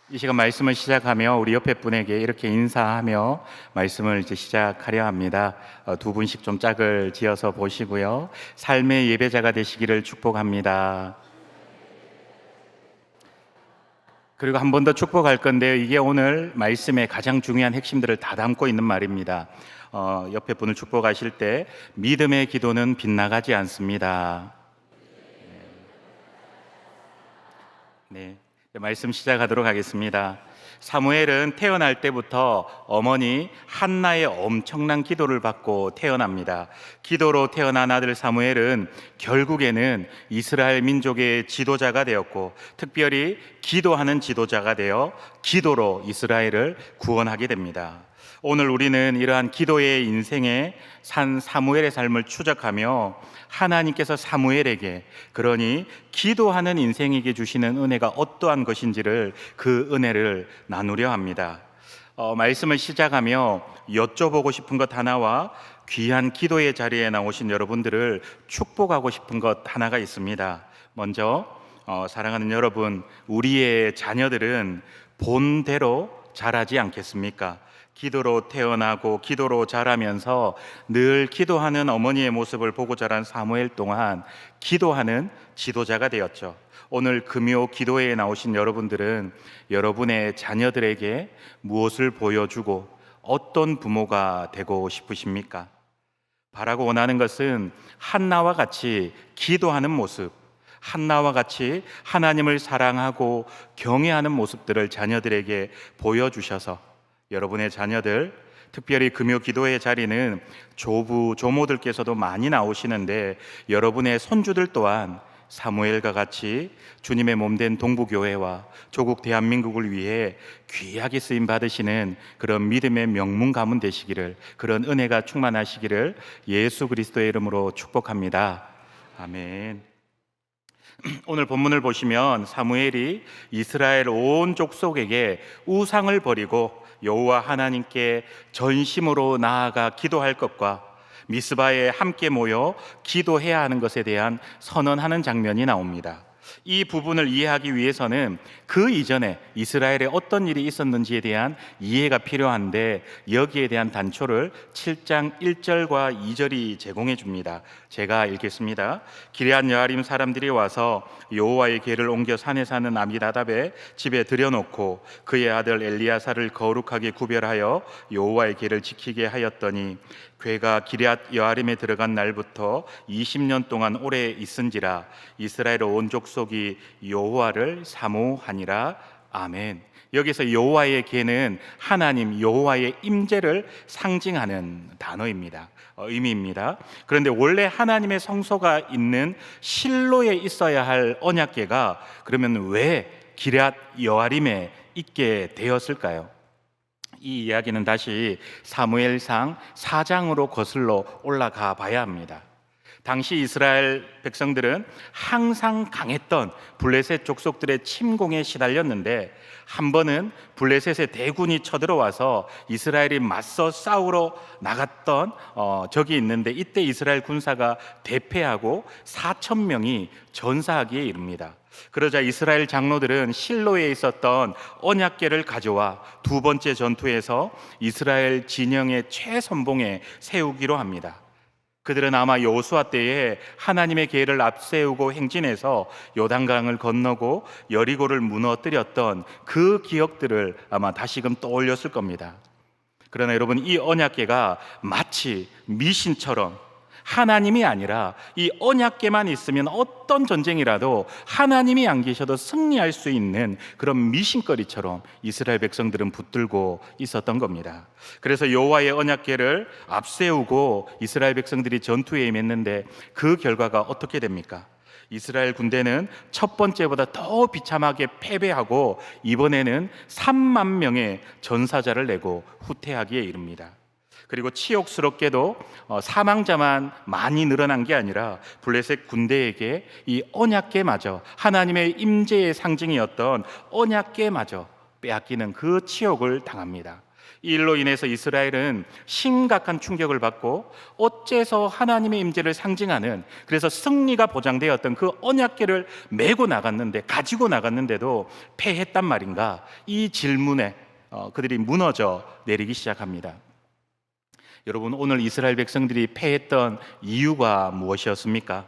이 시간 말씀을 시작하며 우리 옆에 분에게 이렇게 인사하며 말씀을 시작하려 합니다. 두 분씩 좀 짝을 지어서 보시고요. 삶의 예배자가 되시기를 축복합니다. 그리고 한 번 더 축복할 건데요. 이게 오늘 말씀의 가장 중요한 핵심들을 다 담고 있는 말입니다. 옆에 분을 축복하실 때 믿음의 기도는 빗나가지 않습니다. 네, 말씀 시작하도록 하겠습니다. 사무엘은 태어날 때부터 어머니 한나의 엄청난 기도를 받고 태어납니다. 기도로 태어난 아들 사무엘은 결국에는 이스라엘 민족의 지도자가 되었고, 특별히 기도하는 지도자가 되어 기도로 이스라엘을 구원하게 됩니다. 오늘 우리는 이러한 기도의 인생에 산 사무엘의 삶을 추적하며 하나님께서 사무엘에게, 그러니 기도하는 인생에게 주시는 은혜가 어떠한 것인지를, 그 은혜를 나누려 합니다. 말씀을 시작하며 여쭤보고 싶은 것 하나와 귀한 기도의 자리에 나오신 여러분들을 축복하고 싶은 것 하나가 있습니다. 먼저 사랑하는 여러분, 우리의 자녀들은 본대로 자라지 않겠습니까? 기도로 태어나고 기도로 자라면서 늘 기도하는 어머니의 모습을 보고 자란 사무엘 동안 기도하는 지도자가 되었죠. 오늘 금요 기도회에 나오신 여러분들은 여러분의 자녀들에게 무엇을 보여주고 어떤 부모가 되고 싶으십니까? 바라고 원하는 것은 한나와 같이 기도하는 모습, 한나와 같이 하나님을 사랑하고 경외하는 모습들을 자녀들에게 보여주셔서 여러분의 자녀들, 특별히 금요 기도회 자리는 조부, 조모들께서도 많이 나오시는데 여러분의 손주들 또한 사무엘과 같이 주님의 몸된 동부교회와 조국 대한민국을 위해 귀하게 쓰임 받으시는 그런 믿음의 명문 가문 되시기를, 그런 은혜가 충만하시기를 예수 그리스도의 이름으로 축복합니다. 아멘. 오늘 본문을 보시면 사무엘이 이스라엘 온 족속에게 우상을 버리고 여호와 하나님께 전심으로 나아가 기도할 것과 미스바에 함께 모여 기도해야 하는 것에 대한 선언하는 장면이 나옵니다. 이 부분을 이해하기 위해서는 그 이전에 이스라엘에 어떤 일이 있었는지에 대한 이해가 필요한데, 여기에 대한 단초를 7장 1절과 2절이 제공해 줍니다. 제가 읽겠습니다. 기럇 여아림 사람들이 와서 여호와의 궤를 옮겨 산에 사는 아미나답의 집에 들여놓고 그의 아들 엘리야사를 거룩하게 구별하여 여호와의 궤를 지키게 하였더니 궤가 기럇 여아림에 들어간 날부터 20년 동안 오래 있은지라 이스라엘 온 족속이 여호와를 사모하니라. 아멘. 여기서 여호와의 궤는 하나님 여호와의 임재를 상징하는 단어입니다. 의미입니다. 그런데 원래 하나님의 성소가 있는 실로에 있어야 할 언약궤가 그러면 왜 기럇 여아림에 있게 되었을까요? 이 이야기는 다시 사무엘상 4장으로 거슬러 올라가 봐야 합니다. 당시 이스라엘 백성들은 항상 강했던 블레셋 족속들의 침공에 시달렸는데, 한 번은 블레셋의 대군이 쳐들어와서 이스라엘이 맞서 싸우러 나갔던 적이 있는데, 이때 이스라엘 군사가 대패하고 4,000명이 전사하기에 이릅니다. 그러자 이스라엘 장로들은 실로에 있었던 언약궤를 가져와 두 번째 전투에서 이스라엘 진영의 최선봉에 세우기로 합니다. 그들은 아마 여호수아 때에 하나님의 궤를 앞세우고 행진해서 요단강을 건너고 여리고를 무너뜨렸던 그 기억들을 아마 다시금 떠올렸을 겁니다. 그러나 여러분, 이 언약궤가 마치 미신처럼 하나님이 아니라 이 언약궤만 있으면 어떤 전쟁이라도 하나님이 안 계셔도 승리할 수 있는 그런 미신거리처럼 이스라엘 백성들은 붙들고 있었던 겁니다. 그래서 여호와의 언약궤를 앞세우고 이스라엘 백성들이 전투에 임했는데 그 결과가 어떻게 됩니까? 이스라엘 군대는 첫 번째보다 더 비참하게 패배하고 이번에는 3만 명의 전사자를 내고 후퇴하기에 이릅니다. 그리고 치욕스럽게도 사망자만 많이 늘어난 게 아니라 블레셋 군대에게 이 언약궤마저, 하나님의 임재의 상징이었던 언약궤마저 빼앗기는 그 치욕을 당합니다. 이 일로 인해서 이스라엘은 심각한 충격을 받고 어째서 하나님의 임재를 상징하는, 그래서 승리가 보장되었던 그 언약궤를 메고 나갔는데, 가지고 나갔는데도 패했단 말인가, 이 질문에 그들이 무너져 내리기 시작합니다. 여러분, 오늘 이스라엘 백성들이 패했던 이유가 무엇이었습니까?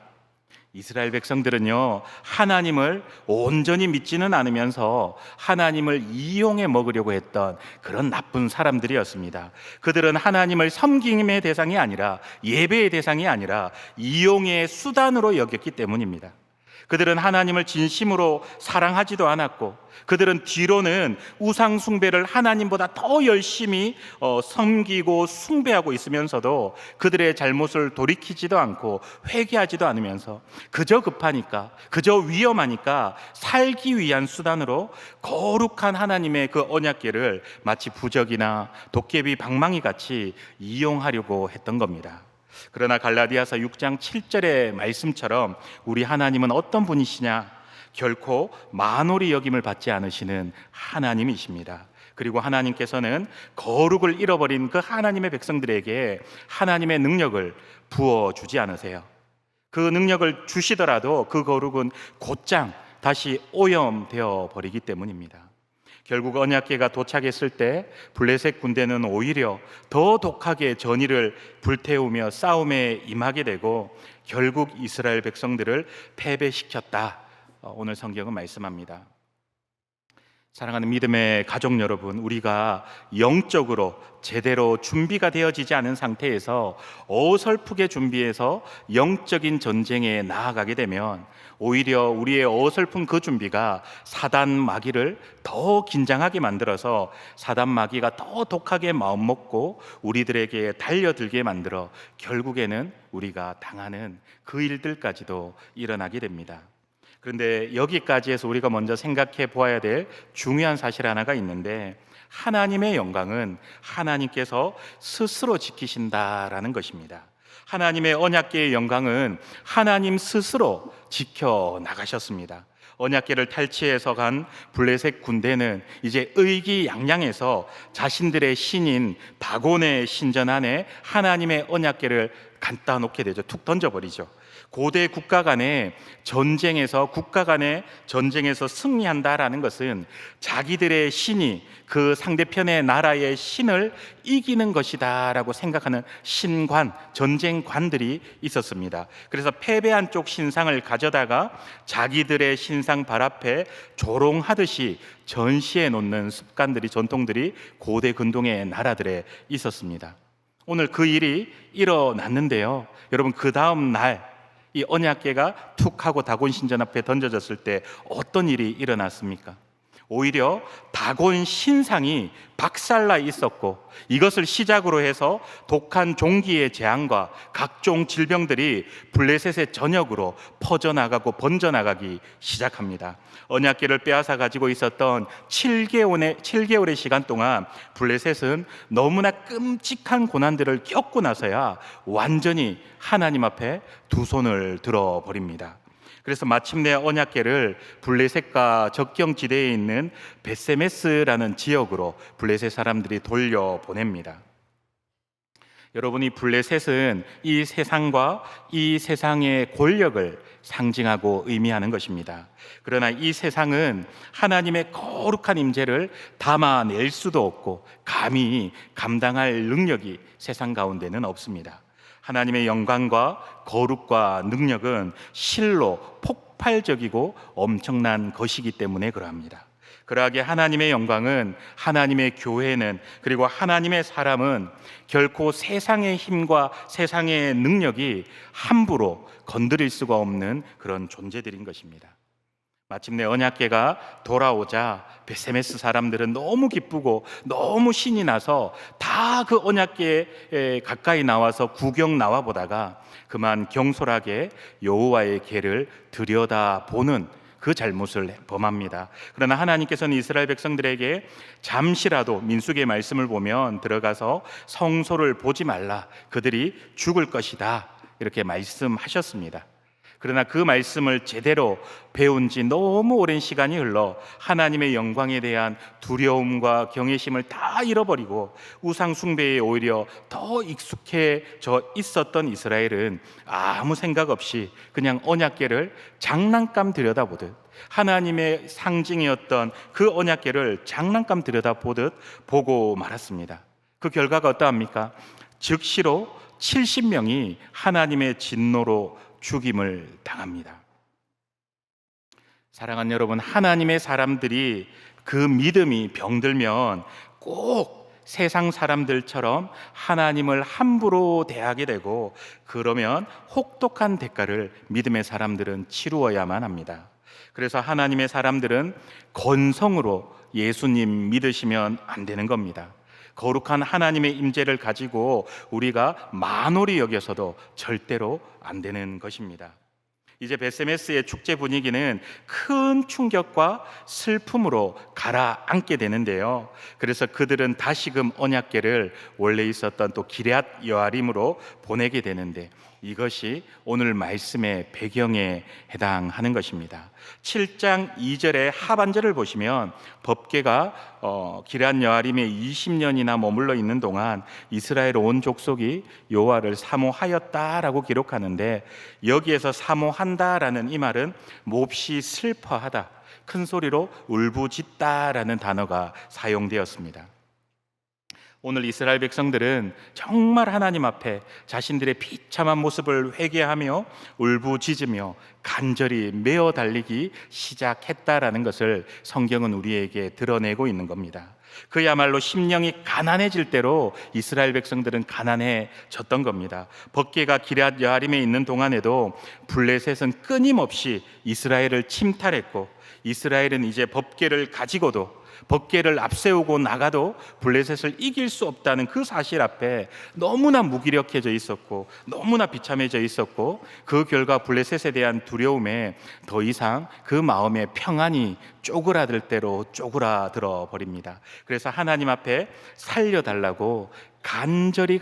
이스라엘 백성들은요, 하나님을 온전히 믿지는 않으면서 하나님을 이용해 먹으려고 했던 그런 나쁜 사람들이었습니다. 그들은 하나님을 섬김의 대상이 아니라, 예배의 대상이 아니라 이용의 수단으로 여겼기 때문입니다. 그들은 하나님을 진심으로 사랑하지도 않았고, 그들은 뒤로는 우상 숭배를 하나님보다 더 열심히 섬기고 숭배하고 있으면서도 그들의 잘못을 돌이키지도 않고 회개하지도 않으면서 그저 급하니까, 그저 위험하니까 살기 위한 수단으로 거룩한 하나님의 그 언약궤를 마치 부적이나 도깨비 방망이 같이 이용하려고 했던 겁니다. 그러나 갈라디아서 6장 7절의 말씀처럼 우리 하나님은 어떤 분이시냐? 결코 만홀히 여김을 받지 않으시는 하나님이십니다. 그리고 하나님께서는 거룩을 잃어버린 그 하나님의 백성들에게 하나님의 능력을 부어주지 않으세요. 그 능력을 주시더라도 그 거룩은 곧장 다시 오염되어 버리기 때문입니다. 결국 언약궤가 도착했을 때 블레셋 군대는 오히려 더 독하게 전의를 불태우며 싸움에 임하게 되고 결국 이스라엘 백성들을 패배시켰다. 오늘 성경은 말씀합니다. 사랑하는 믿음의 가족 여러분, 우리가 영적으로 제대로 준비가 되어지지 않은 상태에서 어설프게 준비해서 영적인 전쟁에 나아가게 되면 오히려 우리의 어설픈 그 준비가 사단 마귀를 더 긴장하게 만들어서 사단 마귀가 더 독하게 마음먹고 우리들에게 달려들게 만들어 결국에는 우리가 당하는 그 일들까지도 일어나게 됩니다. 그런데 여기까지 해서 우리가 먼저 생각해 보아야 될 중요한 사실 하나가 있는데, 하나님의 영광은 하나님께서 스스로 지키신다라는 것입니다. 하나님의 언약궤의 영광은 하나님 스스로 지켜나가셨습니다. 언약궤를 탈취해서 간 블레셋 군대는 이제 의기양양해서 자신들의 신인 다곤의 신전 안에 하나님의 언약궤를 갖다 놓게 되죠. 툭 던져버리죠. 고대 국가 간의 전쟁에서 승리한다라는 것은 자기들의 신이 그 상대편의 나라의 신을 이기는 것이다라고 생각하는 신관, 전쟁관들이 있었습니다. 그래서 패배한 쪽 신상을 가져다가 자기들의 신상 발 앞에 조롱하듯이 전시해 놓는 습관들이, 전통들이 고대 근동의 나라들에 있었습니다. 오늘 그 일이 일어났는데요, 여러분, 그 다음 날 이 언약궤가 툭 하고 다곤 신전 앞에 던져졌을 때 어떤 일이 일어났습니까? 오히려 다곤 신상이 박살나 있었고, 이것을 시작으로 해서 독한 종기의 재앙과 각종 질병들이 블레셋의 전역으로 퍼져나가고 번져나가기 시작합니다. 언약궤를 빼앗아 가지고 있었던 7개월의 시간 동안 블레셋은 너무나 끔찍한 고난들을 겪고 나서야 완전히 하나님 앞에 두 손을 들어 버립니다. 그래서 마침내 언약궤를 블레셋과 접경지대에 있는 벳세메스라는 지역으로 블레셋 사람들이 돌려보냅니다. 여러분이 블레셋은 이 세상과 이 세상의 권력을 상징하고 의미하는 것입니다. 그러나 이 세상은 하나님의 거룩한 임재를 담아낼 수도 없고 감히 감당할 능력이 세상 가운데는 없습니다. 하나님의 영광과 거룩과 능력은 실로 폭발적이고 엄청난 것이기 때문에 그러합니다. 그러하게 하나님의 영광은, 하나님의 교회는, 그리고 하나님의 사람은 결코 세상의 힘과 세상의 능력이 함부로 건드릴 수가 없는 그런 존재들인 것입니다. 마침내 언약궤가 돌아오자 벳세메스 사람들은 너무 기쁘고 너무 신이 나서 다 그 언약궤에 가까이 나와서 구경 나와 보다가 그만 경솔하게 여호와의 궤를 들여다보는 그 잘못을 범합니다. 그러나 하나님께서는 이스라엘 백성들에게 잠시라도, 민수기의 말씀을 보면 들어가서 성소를 보지 말라, 그들이 죽을 것이다, 이렇게 말씀하셨습니다. 그러나 그 말씀을 제대로 배운 지 너무 오랜 시간이 흘러 하나님의 영광에 대한 두려움과 경외심을 다 잃어버리고 우상 숭배에 오히려 더 익숙해져 있었던 이스라엘은 아무 생각 없이 그냥 언약궤를 장난감 들여다보듯, 하나님의 상징이었던 그 언약궤를 장난감 들여다보듯 보고 말았습니다. 그 결과가 어떠합니까? 즉시로 70명이 하나님의 진노로 죽임을 당합니다. 사랑하는 여러분, 하나님의 사람들이 그 믿음이 병들면 꼭 세상 사람들처럼 하나님을 함부로 대하게 되고, 그러면 혹독한 대가를 믿음의 사람들은 치루어야만 합니다. 그래서 하나님의 사람들은 건성으로 예수님 믿으시면 안 되는 겁니다. 거룩한 하나님의 임재를 가지고 우리가 만홀히 여겨서도 절대로 안 되는 것입니다. 이제 베세메스의 축제 분위기는 큰 충격과 슬픔으로 가라앉게 되는데요. 그래서 그들은 다시금 언약궤를 원래 있었던 또 기럇 여아림으로 보내게 되는데, 이것이 오늘 말씀의 배경에 해당하는 것입니다. 7장 2절의 하반절을 보시면 법궤가 기럇 여아림에 20년이나 머물러 있는 동안 이스라엘 온 족속이 여호와를 사모하였다라고 기록하는데, 여기에서 사모한다라는 이 말은 몹시 슬퍼하다, 큰 소리로 울부짖다라는 단어가 사용되었습니다. 오늘 이스라엘 백성들은 정말 하나님 앞에 자신들의 비참한 모습을 회개하며 울부짖으며 간절히 메어 달리기 시작했다라는 것을 성경은 우리에게 드러내고 있는 겁니다. 그야말로 심령이 가난해질 대로 이스라엘 백성들은 가난해졌던 겁니다. 법궤가 기럇 여아림에 있는 동안에도 블레셋은 끊임없이 이스라엘을 침탈했고, 이스라엘은 이제 법궤를 가지고도, 법궤를 앞세우고 나가도 블레셋을 이길 수 없다는 그 사실 앞에 너무나 무기력해져 있었고, 너무나 비참해져 있었고, 그 결과 블레셋에 대한 두려움에 더 이상 그 마음의 평안이 쪼그라들 대로 쪼그라들어 버립니다. 그래서 하나님 앞에 살려달라고 간절히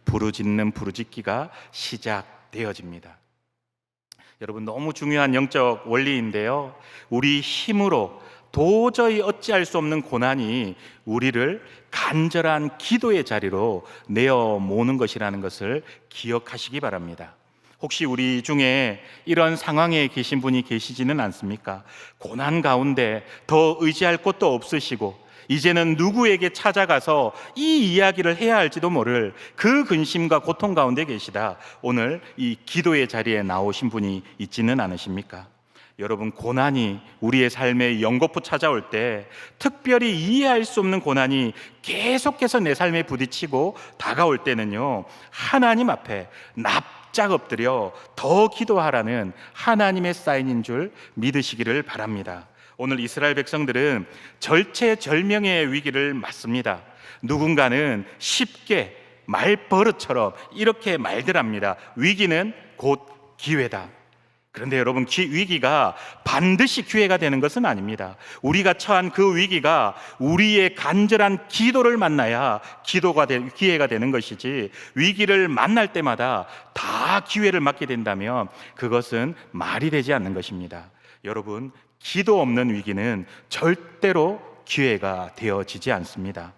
부르짖는 부르짖기가 시작되어집니다. 여러분, 너무 중요한 영적 원리인데요, 우리 힘으로 도저히 어찌할 수 없는 고난이 우리를 간절한 기도의 자리로 내어 모는 것이라는 것을 기억하시기 바랍니다. 혹시 우리 중에 이런 상황에 계신 분이 계시지는 않습니까? 고난 가운데 더 의지할 곳도 없으시고, 이제는 누구에게 찾아가서 이 이야기를 해야 할지도 모를 그 근심과 고통 가운데 계시다 오늘 이 기도의 자리에 나오신 분이 있지는 않으십니까? 여러분, 고난이 우리의 삶에 연거푸 찾아올 때, 특별히 이해할 수 없는 고난이 계속해서 내 삶에 부딪히고 다가올 때는요, 하나님 앞에 납작 엎드려 더 기도하라는 하나님의 사인인 줄 믿으시기를 바랍니다. 오늘 이스라엘 백성들은 절체절명의 위기를 맞습니다. 누군가는 쉽게 말버릇처럼 이렇게 말들 합니다. 위기는 곧 기회다. 그런데 여러분, 위기가 반드시 기회가 되는 것은 아닙니다. 우리가 처한 그 위기가 우리의 간절한 기도를 만나야 기회가 되는 것이지, 위기를 만날 때마다 다 기회를 맞게 된다면 그것은 말이 되지 않는 것입니다. 여러분, 기도 없는 위기는 절대로 기회가 되어지지 않습니다.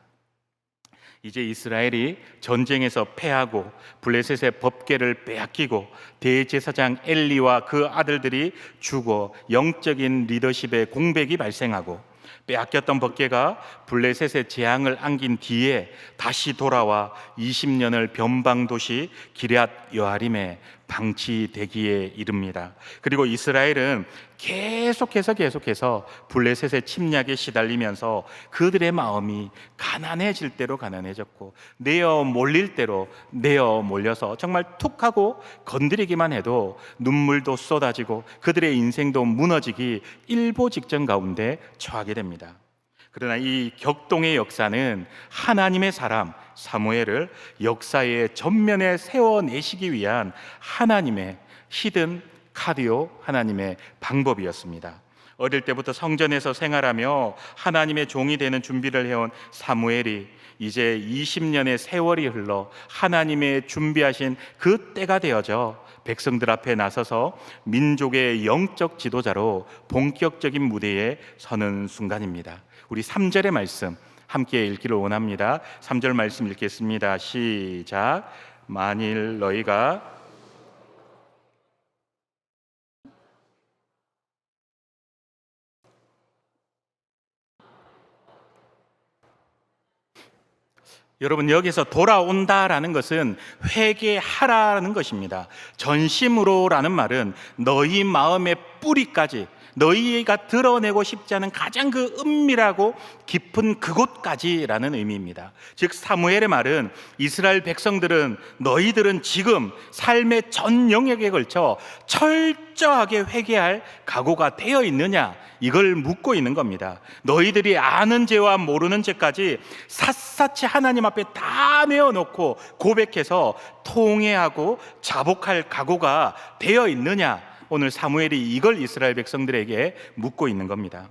이제 이스라엘이 전쟁에서 패하고 블레셋의 법궤를 빼앗기고 대제사장 엘리와 그 아들들이 죽어 영적인 리더십의 공백이 발생하고, 빼앗겼던 법궤가 블레셋의 재앙을 안긴 뒤에 다시 돌아와 20년을 변방 도시 기럇 여아림에 방치되기에 이릅니다. 그리고 이스라엘은 계속해서 블레셋의 침략에 시달리면서 그들의 마음이 가난해질 대로 가난해졌고, 내어 몰릴 대로 내어 몰려서 정말 툭 하고 건드리기만 해도 눈물도 쏟아지고 그들의 인생도 무너지기 일보 직전 가운데 처하게 됩니다. 그러나 이 격동의 역사는 하나님의 사람 사무엘을 역사의 전면에 세워내시기 위한 하나님의 히든 카디오, 하나님의 방법이었습니다. 어릴 때부터 성전에서 생활하며 하나님의 종이 되는 준비를 해온 사무엘이 이제 20년의 세월이 흘러 하나님의 준비하신 그 때가 되어져 백성들 앞에 나서서 민족의 영적 지도자로 본격적인 무대에 서는 순간입니다. 우리 3절의 말씀 함께 읽기를 원합니다. 3절 말씀 읽겠습니다. 시작. 만일 너희가 여러분, 여기서 돌아온다라는 것은 회개하라는 것입니다. 전심으로라는 말은 너희 마음의 뿌리까지, 너희가 드러내고 싶지 않은 가장 그 은밀하고 깊은 그곳까지라는 의미입니다. 즉 사무엘의 말은 이스라엘 백성들은 너희들은 지금 삶의 전 영역에 걸쳐 철저하게 회개할 각오가 되어 있느냐, 이걸 묻고 있는 겁니다. 너희들이 아는 죄와 모르는 죄까지 샅샅이 하나님 앞에 다 내어놓고 고백해서 통회하고 자복할 각오가 되어 있느냐, 오늘 사무엘이 이걸 이스라엘 백성들에게 묻고 있는 겁니다.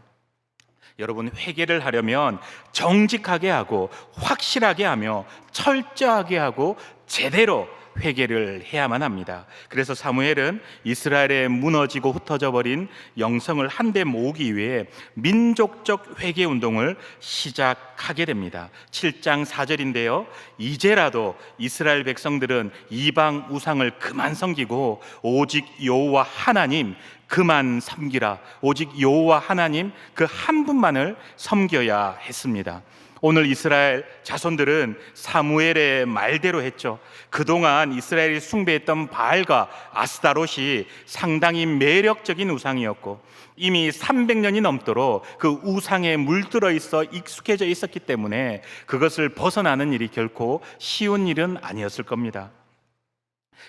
여러분, 회개를 하려면 정직하게 하고 확실하게 하며 철저하게 하고 제대로 회개를 해야만 합니다. 그래서 사무엘은 이스라엘의 무너지고 흩어져 버린 영성을 한데 모으기 위해 민족적 회개 운동을 시작하게 됩니다. 7장 4절인데요. 이제라도 이스라엘 백성들은 이방 우상을 그만 섬기고 오직 여호와 하나님 그만 섬기라. 오직 여호와 하나님 그 한 분만을 섬겨야 했습니다. 오늘 이스라엘 자손들은 사무엘의 말대로 했죠. 그동안 이스라엘이 숭배했던 바알과 아스타롯이 상당히 매력적인 우상이었고 이미 300년이 넘도록 그 우상에 물들어 있어 익숙해져 있었기 때문에 그것을 벗어나는 일이 결코 쉬운 일은 아니었을 겁니다.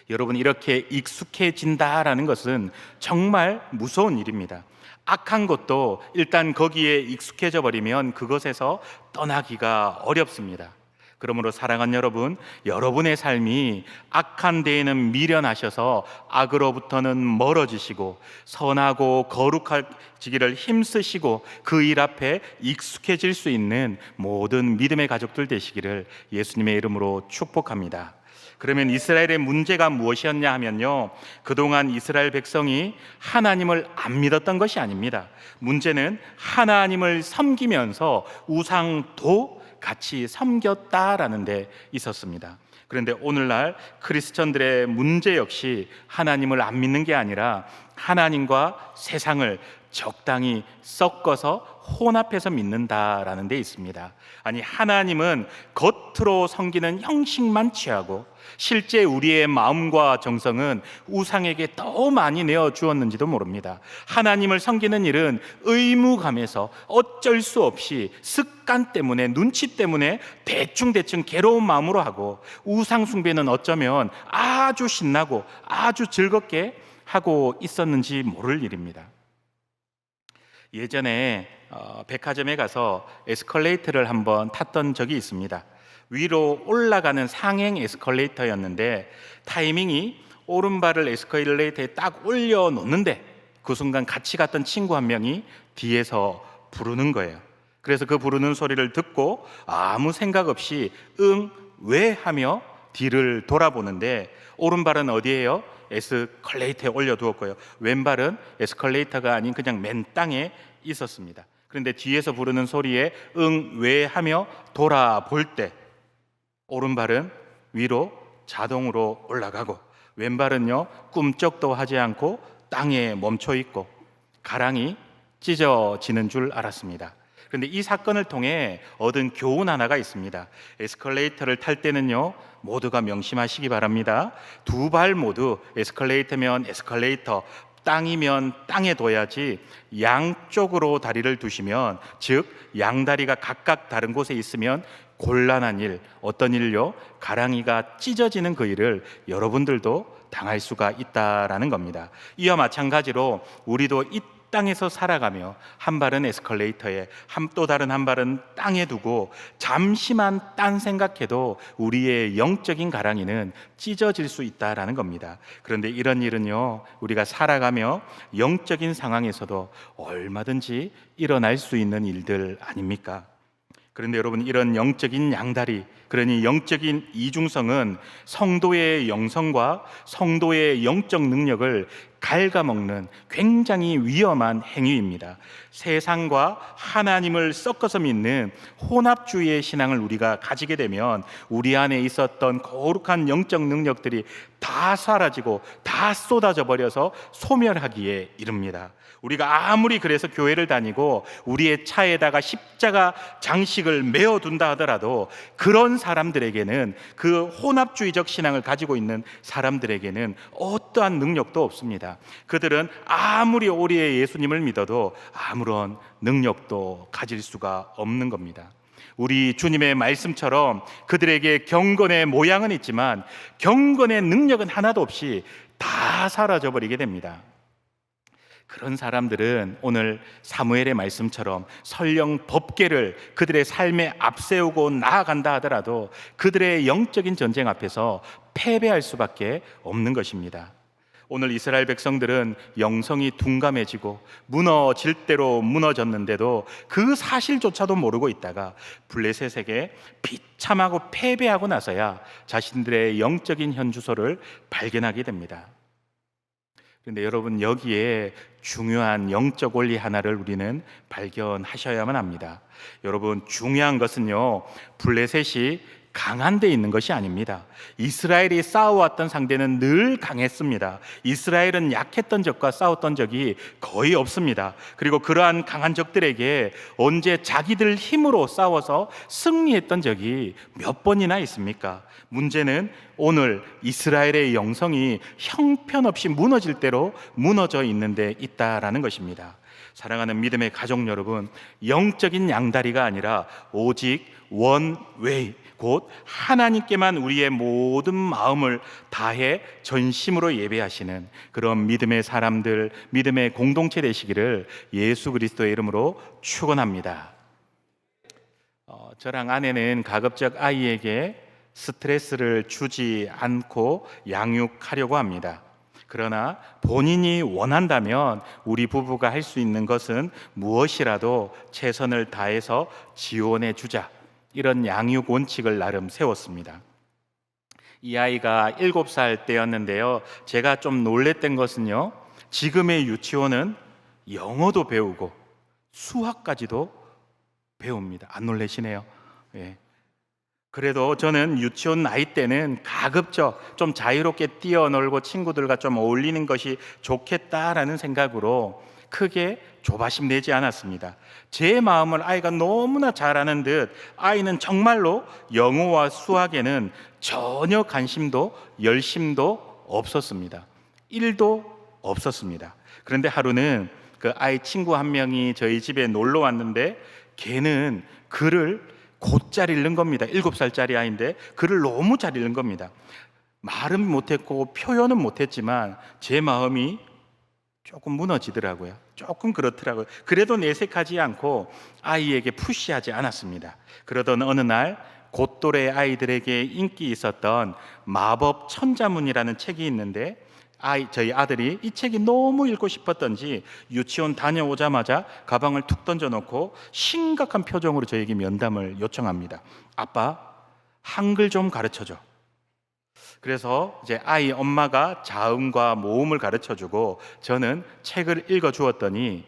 여러분, 이렇게 익숙해진다라는 것은 정말 무서운 일입니다. 악한 것도 일단 거기에 익숙해져 버리면 그것에서 떠나기가 어렵습니다. 그러므로 사랑하는 여러분, 여러분의 삶이 악한 데에는 미련하셔서 악으로부터는 멀어지시고 선하고 거룩해지기를 힘쓰시고 그 일 앞에 익숙해질 수 있는 모든 믿음의 가족들 되시기를 예수님의 이름으로 축복합니다. 그러면 이스라엘의 문제가 무엇이었냐 하면요, 그동안 이스라엘 백성이 하나님을 안 믿었던 것이 아닙니다. 문제는 하나님을 섬기면서 우상도 같이 섬겼다라는 데 있었습니다. 그런데 오늘날 크리스천들의 문제 역시 하나님을 안 믿는 게 아니라 하나님과 세상을 적당히 섞어서 혼합해서 믿는다라는 데 있습니다. 아니, 하나님은 겉으로 섬기는 형식만 취하고 실제 우리의 마음과 정성은 우상에게 더 많이 내어주었는지도 모릅니다. 하나님을 섬기는 일은 의무감에서 어쩔 수 없이 습관 때문에, 눈치 때문에 대충 괴로운 마음으로 하고, 우상 숭배는 어쩌면 아주 신나고 아주 즐겁게 하고 있었는지 모를 일입니다. 예전에 백화점에 가서 에스컬레이터를 한번 탔던 적이 있습니다. 위로 올라가는 상행 에스컬레이터였는데 타이밍이 오른발을 에스컬레이터에 딱 올려놓는데 그 순간 같이 갔던 친구 한 명이 뒤에서 부르는 거예요. 그래서 그 부르는 소리를 듣고 아무 생각 없이 응, 왜? 하며 뒤를 돌아보는데 오른발은 어디에요? 에스컬레이터에 올려두었고요. 왼발은 에스컬레이터가 아닌 그냥 맨 땅에 있었습니다. 그런데 뒤에서 부르는 소리에 응, 왜? 하며 돌아볼 때 오른발은 위로 자동으로 올라가고 왼발은요 꿈쩍도 하지 않고 땅에 멈춰 있고 가랑이 찢어지는 줄 알았습니다. 그런데 이 사건을 통해 얻은 교훈 하나가 있습니다. 에스컬레이터를 탈 때는요 모두가 명심하시기 바랍니다. 두 발 모두 에스컬레이터면 에스컬레이터, 땅이면 땅에 둬야지 양쪽으로 다리를 두시면, 즉 양다리가 각각 다른 곳에 있으면 곤란한 일, 어떤 일요? 가랑이가 찢어지는 그 일을 여러분들도 당할 수가 있다라는 겁니다. 이와 마찬가지로 우리도 이 땅에서 살아가며 한 발은 에스컬레이터에 또 다른 한 발은 땅에 두고 잠시만 딴 생각해도 우리의 영적인 가랑이는 찢어질 수 있다라는 겁니다. 그런데 이런 일은요 우리가 살아가며 영적인 상황에서도 얼마든지 일어날 수 있는 일들 아닙니까? 그런데 여러분, 이런 영적인 양다리, 그러니 영적인 이중성은 성도의 영성과 성도의 영적 능력을 갉아먹는 굉장히 위험한 행위입니다. 세상과 하나님을 섞어서 믿는 혼합주의의 신앙을 우리가 가지게 되면 우리 안에 있었던 거룩한 영적 능력들이 다 사라지고 다 쏟아져 버려서 소멸하기에 이릅니다. 우리가 아무리 그래서 교회를 다니고 우리의 차에다가 십자가 장식을 메어둔다 하더라도 그런 사람들에게는, 그 혼합주의적 신앙을 가지고 있는 사람들에게는 어떠한 능력도 없습니다. 그들은 아무리 오리의 예수님을 믿어도 아무런 능력도 가질 수가 없는 겁니다. 우리 주님의 말씀처럼 그들에게 경건의 모양은 있지만 경건의 능력은 하나도 없이 다 사라져버리게 됩니다. 그런 사람들은 오늘 사무엘의 말씀처럼 설령 법궤를 그들의 삶에 앞세우고 나아간다 하더라도 그들의 영적인 전쟁 앞에서 패배할 수밖에 없는 것입니다. 오늘 이스라엘 백성들은 영성이 둔감해지고 무너질 대로 무너졌는데도 그 사실조차도 모르고 있다가 블레셋에게 비참하고 패배하고 나서야 자신들의 영적인 현주소를 발견하게 됩니다. 그런데 여러분, 여기에 중요한 영적 원리 하나를 우리는 발견하셔야만 합니다. 여러분, 중요한 것은요, 블레셋이 강한 데 있는 것이 아닙니다. 이스라엘이 싸워왔던 상대는 늘 강했습니다. 이스라엘은 약했던 적과 싸웠던 적이 거의 없습니다. 그리고 그러한 강한 적들에게 언제 자기들 힘으로 싸워서 승리했던 적이 몇 번이나 있습니까? 문제는 오늘 이스라엘의 영성이 형편없이 무너질 대로 무너져 있는 데 있다라는 것입니다. 사랑하는 믿음의 가족 여러분, 영적인 양다리가 아니라 오직 원웨이, 곧 하나님께만 우리의 모든 마음을 다해 전심으로 예배하시는 그런 믿음의 사람들, 믿음의 공동체 되시기를 예수 그리스도의 이름으로 축원합니다. 저랑 아내는 가급적 아이에게 스트레스를 주지 않고 양육하려고 합니다. 그러나 본인이 원한다면 우리 부부가 할 수 있는 것은 무엇이라도 최선을 다해서 지원해 주자, 이런 양육 원칙을 나름 세웠습니다. 이 아이가 7살 때였는데요, 제가 좀 놀랬던 것은요, 지금의 유치원은 영어도 배우고 수학까지도 배웁니다. 안 놀라시네요? 예. 그래도 저는 유치원 나이 때는 가급적 좀 자유롭게 뛰어놀고 친구들과 좀 어울리는 것이 좋겠다라는 생각으로 크게 조바심 내지 않았습니다. 제 마음을 아이가 너무나 잘 아는 듯 아이는 정말로 영어와 수학에는 전혀 관심도 열심도 없었습니다. 1도 없었습니다. 그런데 하루는 그 아이 친구 한 명이 저희 집에 놀러 왔는데 걔는 글을 곧 잘 읽는 겁니다. 7살짜리 아이인데 글을 너무 잘 읽는 겁니다. 말은 못했고 표현은 못했지만 제 마음이 조금 무너지더라고요. 조금 그렇더라고요. 그래도 내색하지 않고 아이에게 푸시하지 않았습니다. 그러던 어느 날 곧또래 아이들에게 인기 있었던 마법 천자문이라는 책이 있는데 저희 아들이 이 책이 너무 읽고 싶었던지 유치원 다녀오자마자 가방을 툭 던져놓고 심각한 표정으로 저에게 면담을 요청합니다. 아빠, 한글 좀 가르쳐줘. 그래서 이제 아이 엄마가 자음과 모음을 가르쳐주고 저는 책을 읽어주었더니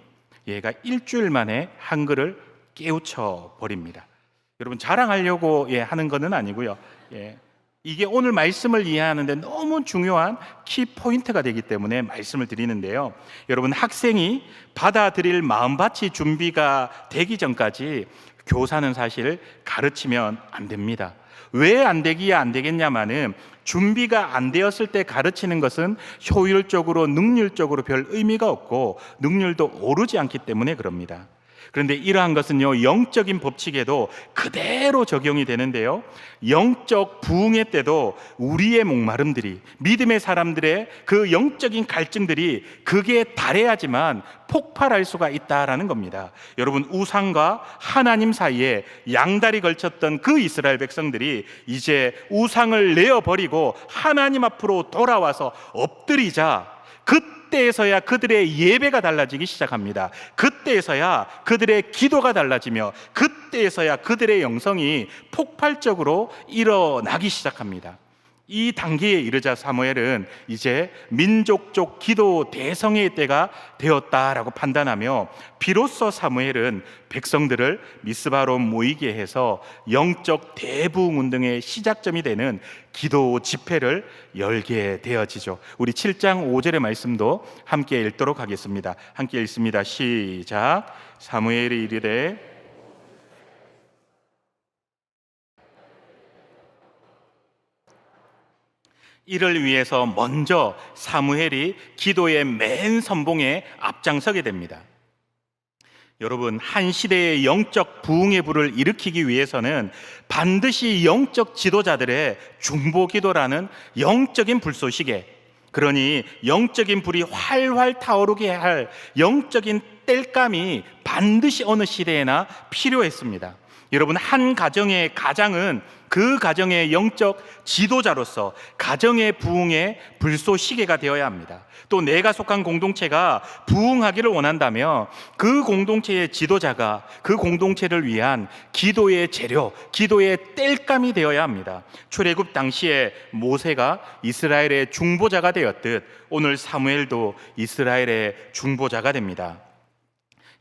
얘가 일주일 만에 한글을 깨우쳐 버립니다. 여러분, 자랑하려고 하는 것은 아니고요. 이게 오늘 말씀을 이해하는데 너무 중요한 키포인트가 되기 때문에 말씀을 드리는데요. 여러분, 학생이 받아들일 마음밭이 준비가 되기 전까지 교사는 사실 가르치면 안 됩니다. 왜 안 되겠냐마는 준비가 안 되었을 때 가르치는 것은 효율적으로, 능률적으로 별 의미가 없고 능률도 오르지 않기 때문에 그럽니다. 그런데 이러한 것은요, 영적인 법칙에도 그대로 적용이 되는데요, 영적 부흥회 때도 우리의 목마름들이, 믿음의 사람들의 그 영적인 갈증들이 그게 달해야지만 폭발할 수가 있다라는 겁니다. 여러분, 우상과 하나님 사이에 양다리 걸쳤던 그 이스라엘 백성들이 이제 우상을 내어버리고 하나님 앞으로 돌아와서 엎드리자, 그때 그때에서야 그들의 예배가 달라지기 시작합니다. 그때에서야 그들의 기도가 달라지며 그때에서야 그들의 영성이 폭발적으로 일어나기 시작합니다. 이 단계에 이르자 사무엘은 이제 민족적 기도 대성의 때가 되었다라고 판단하며 비로소 사무엘은 백성들을 미스바로 모이게 해서 영적 대부흥 운동의 시작점이 되는 기도 집회를 열게 되어지죠. 우리 7장 5절의 말씀도 함께 읽도록 하겠습니다. 함께 읽습니다. 시작. 사무엘이 이르되 이를 위해서 먼저 사무엘이 기도의 맨 선봉에 앞장서게 됩니다. 여러분, 한 시대의 영적 부흥의 불을 일으키기 위해서는 반드시 영적 지도자들의 중보기도라는 영적인 불쏘시개, 그러니 영적인 불이 활활 타오르게 할 영적인 땔감이 반드시 어느 시대에나 필요했습니다. 여러분, 한 가정의 가장은 그 가정의 영적 지도자로서 가정의 부흥의 불쏘시개가 되어야 합니다. 또 내가 속한 공동체가 부흥하기를 원한다면 그 공동체의 지도자가 그 공동체를 위한 기도의 재료, 기도의 땔감이 되어야 합니다. 출애굽 당시에 모세가 이스라엘의 중보자가 되었듯 오늘 사무엘도 이스라엘의 중보자가 됩니다.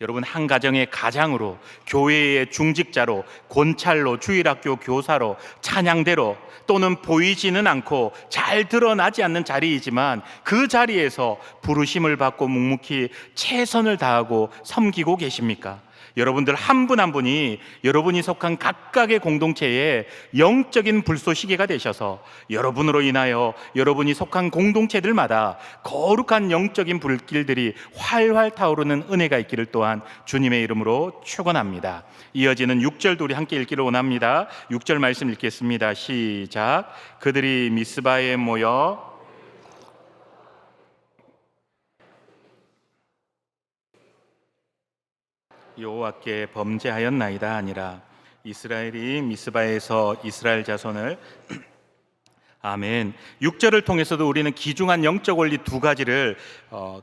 여러분, 한 가정의 가장으로, 교회의 중직자로, 권찰로, 주일학교 교사로, 찬양대로, 또는 보이지는 않고 잘 드러나지 않는 자리이지만 그 자리에서 부르심을 받고 묵묵히 최선을 다하고 섬기고 계십니까? 여러분들 한 분 한 분이 여러분이 속한 각각의 공동체에 영적인 불쏘시개가 되셔서 여러분으로 인하여 여러분이 속한 공동체들마다 거룩한 영적인 불길들이 활활 타오르는 은혜가 있기를 또한 주님의 이름으로 축원합니다. 이어지는 6절도 우리 함께 읽기를 원합니다. 6절 말씀 읽겠습니다. 시작. 그들이 미스바에 모여 여호와께 범죄하였나이다 아니라 이스라엘이 미스바에서 이스라엘 자손을 아멘. 6절을 통해서도 우리는 귀중한 영적 원리 두 가지를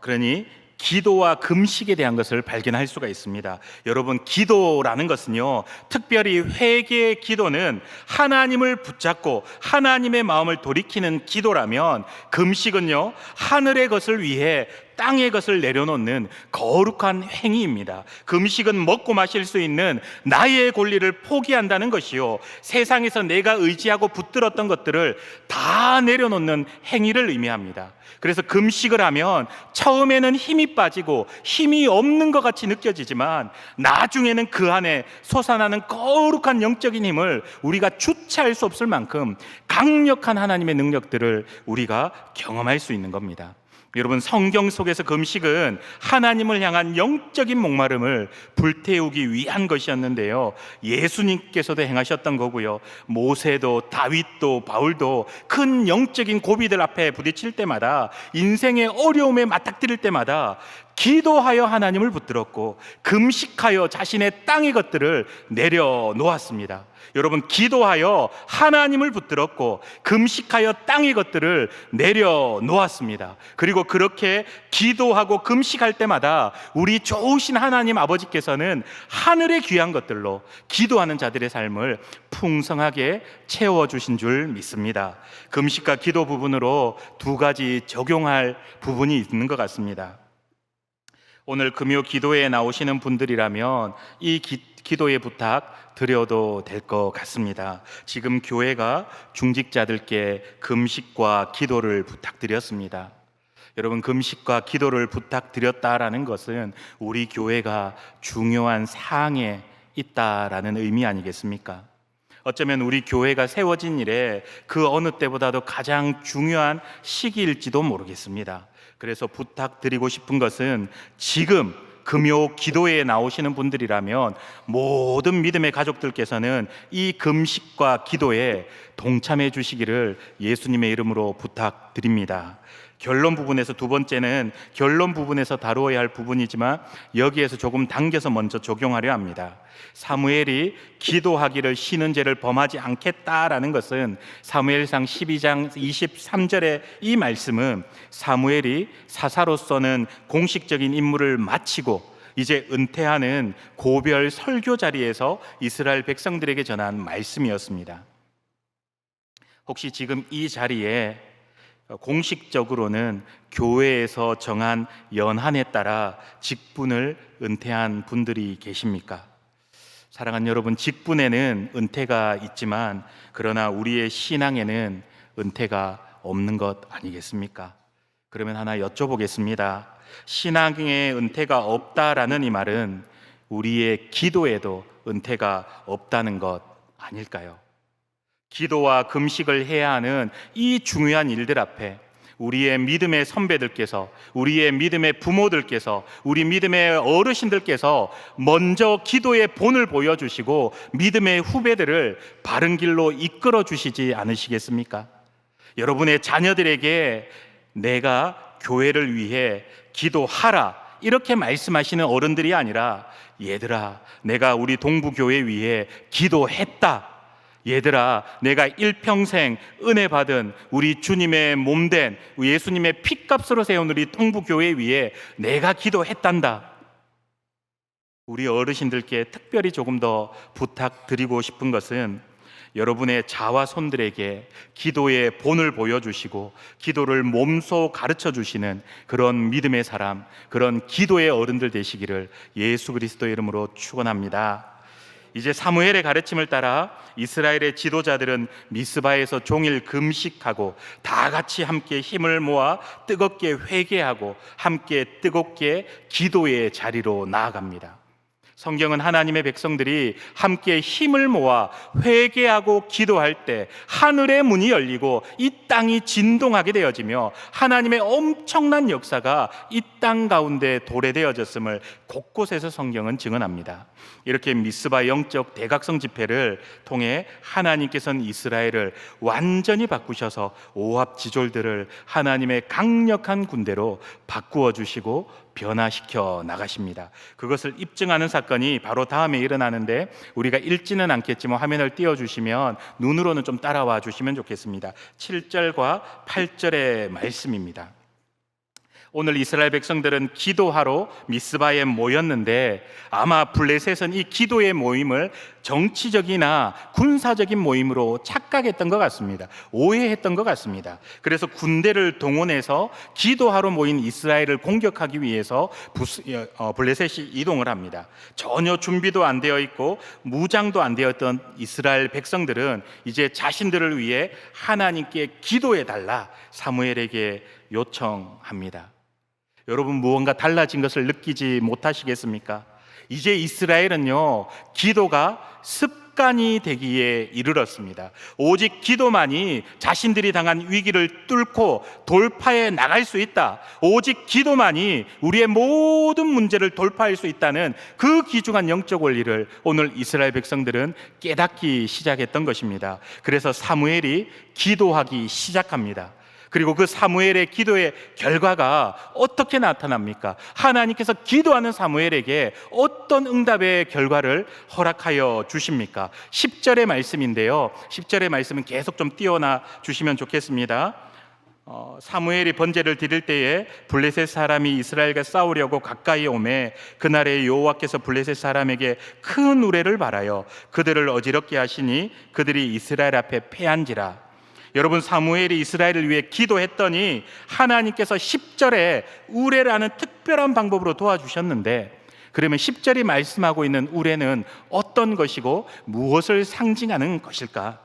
그러니 기도와 금식에 대한 것을 발견할 수가 있습니다. 여러분, 기도라는 것은요, 특별히 회개의 기도는 하나님을 붙잡고 하나님의 마음을 돌이키는 기도라면, 금식은요, 하늘의 것을 위해 땅의 것을 내려놓는 거룩한 행위입니다. 금식은 먹고 마실 수 있는 나의 권리를 포기한다는 것이요, 세상에서 내가 의지하고 붙들었던 것들을 다 내려놓는 행위를 의미합니다. 그래서 금식을 하면 처음에는 힘이 빠지고 힘이 없는 것 같이 느껴지지만 나중에는 그 안에 솟아나는 거룩한 영적인 힘을 우리가 주체할 수 없을 만큼 강력한 하나님의 능력들을 우리가 경험할 수 있는 겁니다. 여러분, 성경 속에서 금식은 하나님을 향한 영적인 목마름을 불태우기 위한 것이었는데요, 예수님께서도 행하셨던 거고요, 모세도 다윗도 바울도 큰 영적인 고비들 앞에 부딪힐 때마다, 인생의 어려움에 맞닥뜨릴 때마다 기도하여 하나님을 붙들었고 금식하여 자신의 땅의 것들을 내려놓았습니다. 여러분, 기도하여 하나님을 붙들었고 금식하여 땅의 것들을 내려놓았습니다. 그리고 그렇게 기도하고 금식할 때마다 우리 좋으신 하나님 아버지께서는 하늘의 귀한 것들로 기도하는 자들의 삶을 풍성하게 채워주신 줄 믿습니다. 금식과 기도 부분으로 두 가지 적용할 부분이 있는 것 같습니다. 오늘 금요 기도회에 나오시는 분들이라면 이 기도의 부탁 드려도 될 것 같습니다. 지금 교회가 중직자들께 금식과 기도를 부탁드렸습니다. 여러분, 금식과 기도를 부탁드렸다라는 것은 우리 교회가 중요한 사항에 있다라는 의미 아니겠습니까? 어쩌면 우리 교회가 세워진 이래 그 어느 때보다도 가장 중요한 시기일지도 모르겠습니다. 그래서 부탁드리고 싶은 것은 지금 금요 기도회에 나오시는 분들이라면 모든 믿음의 가족들께서는 이 금식과 기도에 동참해 주시기를 예수님의 이름으로 부탁드립니다. 결론 부분에서 두 번째는 결론 부분에서 다루어야 할 부분이지만 여기에서 조금 당겨서 먼저 적용하려 합니다. 사무엘이 기도하기를 쉬는 죄를 범하지 않겠다라는 것은 사무엘상 12장 23절의 이 말씀은 사무엘이 사사로서는 공식적인 임무를 마치고 이제 은퇴하는 고별 설교 자리에서 이스라엘 백성들에게 전한 말씀이었습니다. 혹시 지금 이 자리에 공식적으로는 교회에서 정한 연한에 따라 직분을 은퇴한 분들이 계십니까? 사랑하는 여러분, 직분에는 은퇴가 있지만 그러나 우리의 신앙에는 은퇴가 없는 것 아니겠습니까? 그러면 하나 여쭤보겠습니다. 신앙에 은퇴가 없다라는 이 말은 우리의 기도에도 은퇴가 없다는 것 아닐까요? 기도와 금식을 해야 하는 이 중요한 일들 앞에 우리의 믿음의 선배들께서, 우리의 믿음의 부모들께서, 우리 믿음의 어르신들께서 먼저 기도의 본을 보여주시고 믿음의 후배들을 바른 길로 이끌어 주시지 않으시겠습니까? 여러분의 자녀들에게 내가 교회를 위해 기도하라 이렇게 말씀하시는 어른들이 아니라 얘들아, 내가 우리 동부교회 위해 기도했다. 얘들아, 내가 일평생 은혜 받은 우리 주님의 몸된 예수님의 피값으로 세운 우리 동부교회 위에 내가 기도했단다. 우리 어르신들께 특별히 조금 더 부탁드리고 싶은 것은 여러분의 자와 손들에게 기도의 본을 보여주시고 기도를 몸소 가르쳐 주시는 그런 믿음의 사람, 그런 기도의 어른들 되시기를 예수 그리스도의 이름으로 축원합니다. 이제 사무엘의 가르침을 따라 이스라엘의 지도자들은 미스바에서 종일 금식하고 다 같이 함께 힘을 모아 뜨겁게 회개하고 함께 뜨겁게 기도의 자리로 나아갑니다. 성경은 하나님의 백성들이 함께 힘을 모아 회개하고 기도할 때 하늘의 문이 열리고 이 땅이 진동하게 되어지며 하나님의 엄청난 역사가 이 땅 가운데 도래되어졌음을 곳곳에서 성경은 증언합니다. 이렇게 미스바 영적 대각성 집회를 통해 하나님께서는 이스라엘을 완전히 바꾸셔서 오합지졸들을 하나님의 강력한 군대로 바꾸어 주시고 변화시켜 나가십니다. 그것을 입증하는 사건이 바로 다음에 일어나는데 우리가 읽지는 않겠지만 화면을 띄워주시면 눈으로는 좀 따라와 주시면 좋겠습니다. 7절과 8절의 말씀입니다. 오늘 이스라엘 백성들은 기도하러 미스바에 모였는데 아마 블레셋은 이 기도의 모임을 정치적이나 군사적인 모임으로 착각했던 것 같습니다. 오해했던 것 같습니다. 그래서 군대를 동원해서 기도하러 모인 이스라엘을 공격하기 위해서 블레셋이 이동을 합니다. 전혀 준비도 안 되어 있고 무장도 안 되었던 이스라엘 백성들은 이제 자신들을 위해 하나님께 기도해 달라 사무엘에게 요청합니다. 여러분, 무언가 달라진 것을 느끼지 못하시겠습니까? 이제 이스라엘은요, 기도가 습관이 되기에 이르렀습니다. 오직 기도만이 자신들이 당한 위기를 뚫고 돌파해 나갈 수 있다. 오직 기도만이 우리의 모든 문제를 돌파할 수 있다는 그 귀중한 영적 원리를 오늘 이스라엘 백성들은 깨닫기 시작했던 것입니다. 그래서 사무엘이 기도하기 시작합니다. 그리고 그 사무엘의 기도의 결과가 어떻게 나타납니까? 하나님께서 기도하는 사무엘에게 어떤 응답의 결과를 허락하여 주십니까? 10절의 말씀인데요, 10절의 말씀은 계속 좀 띄워놔 주시면 좋겠습니다. 사무엘이 번제를 드릴 때에 블레셋 사람이 이스라엘과 싸우려고 가까이 오매 그날에 여호와께서 블레셋 사람에게 큰 우레를 발하여 그들을 어지럽게 하시니 그들이 이스라엘 앞에 패한지라. 여러분, 사무엘이 이스라엘을 위해 기도했더니 하나님께서 10절에 우레라는 특별한 방법으로 도와주셨는데, 그러면 10절이 말씀하고 있는 우레는 어떤 것이고 무엇을 상징하는 것일까?